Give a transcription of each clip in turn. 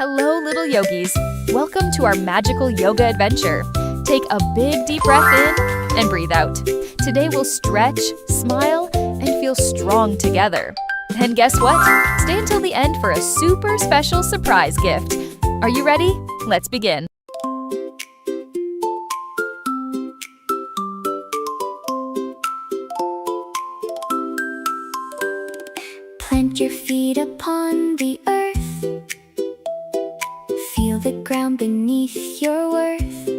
Hello, little yogis. Welcome to our magical yoga adventure. Take a big deep breath in and breathe out. Today we'll stretch, smile, and feel strong together. And guess what? Stay until the end for a super special surprise gift. Are you ready? Let's begin. Plant your feet upon the earth. Feel the ground beneath your worth.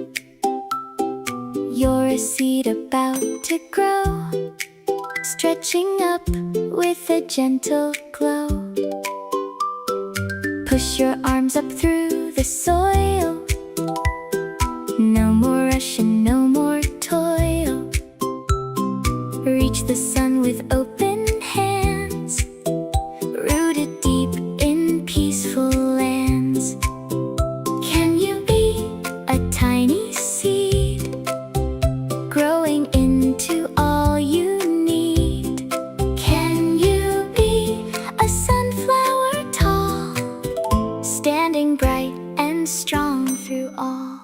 You're a seed about to grow, stretching up with a gentle glow. Push your arms up through the soil. No more rush and no more toil. Reach the sun with open hands, rooted deep in peaceful lands. Can you be a tiny seed, growing into all you need? Can you be a sunflower tall, standing bright and strong through all?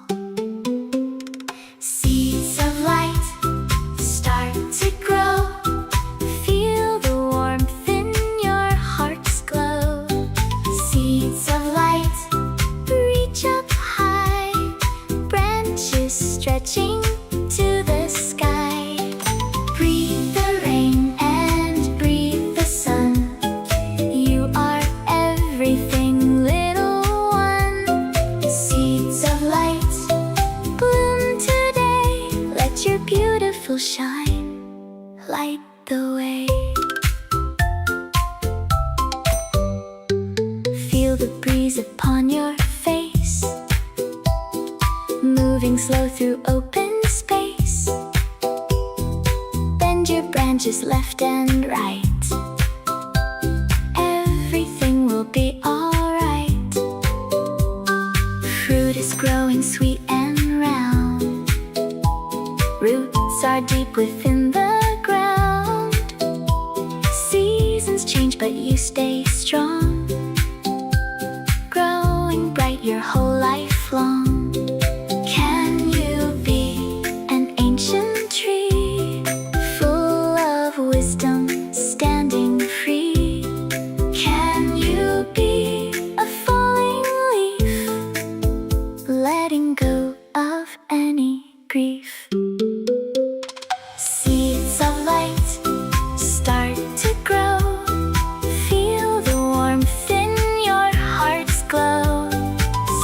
Seeds of light start to grow. Feel the warmth in your heart's glow. Seeds of light reach up high, branches stretching to the sky. Breathe the rain and breathe the sun. You are everything, little one. Seeds of light bloom today. Let your beautiful shine light the way. Feel the breeze upon your face, moving slow through open space. Bend your branches left and right. Everything will be alright. Fruit is growing sweet and round. Roots are deep within the ground. Seasons change but you stay strong, growing bright your whole life long. Can you be an ancient tree, full of wisdom, standing free? Can you be a falling leaf, letting go of any grief? Seeds of light start to grow. Feel the warmth in your heart's glow.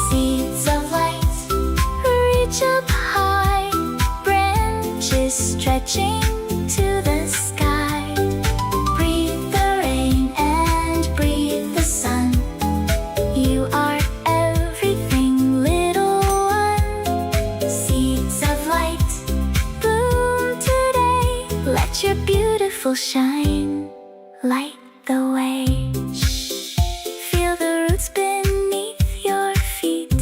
Seeds of light reach up high, branches stretching to the sky. Breathe the rain and breathe the sun. You are everything, little one. Seeds of light bloom today. Let your beautiful shine light the way. Feel the roots beneath your feet.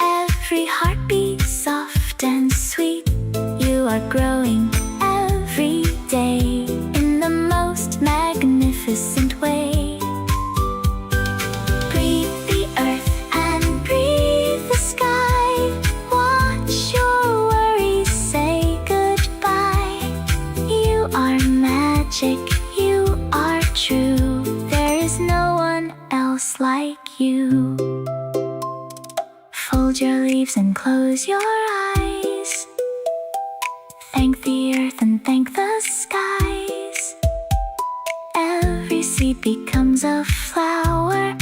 Every heartbeat soft and sweet. You are growing every day in the most magnificent way. Breathe the earth and breathe the sky. Watch your worries say goodbye. You are magic, you are true. There is no one else like you. Fold your leaves and close your eyes. Thank the earth and thank the skies. Every seed becomes a flower,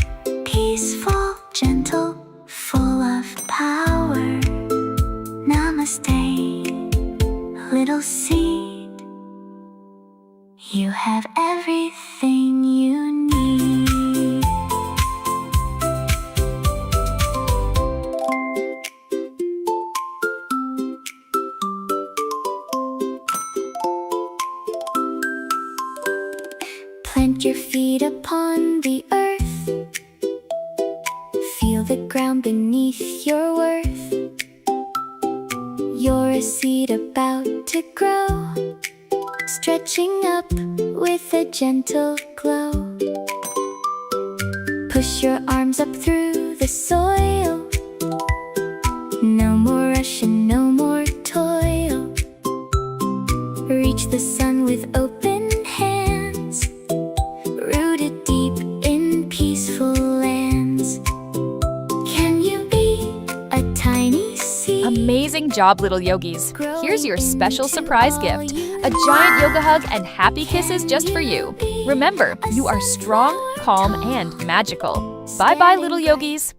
peaceful, gentle, full of power. Namaste, little seed. You have everything you need. Plant your feet upon the earth. Feel the ground beneath your worth. You're a seed about to grow, stretching up with a gentle glow. Push your arms up through the soil. No more rush and no more toil. Reach the sun with open hands, rooted deep in peaceful lands. Can you be a tiny seed? Amazing job, little yogis. Here's your special surprise gift. A giant yoga hug and happy kisses just for you. Remember, you are strong, calm, and magical. Bye-bye, little yogis.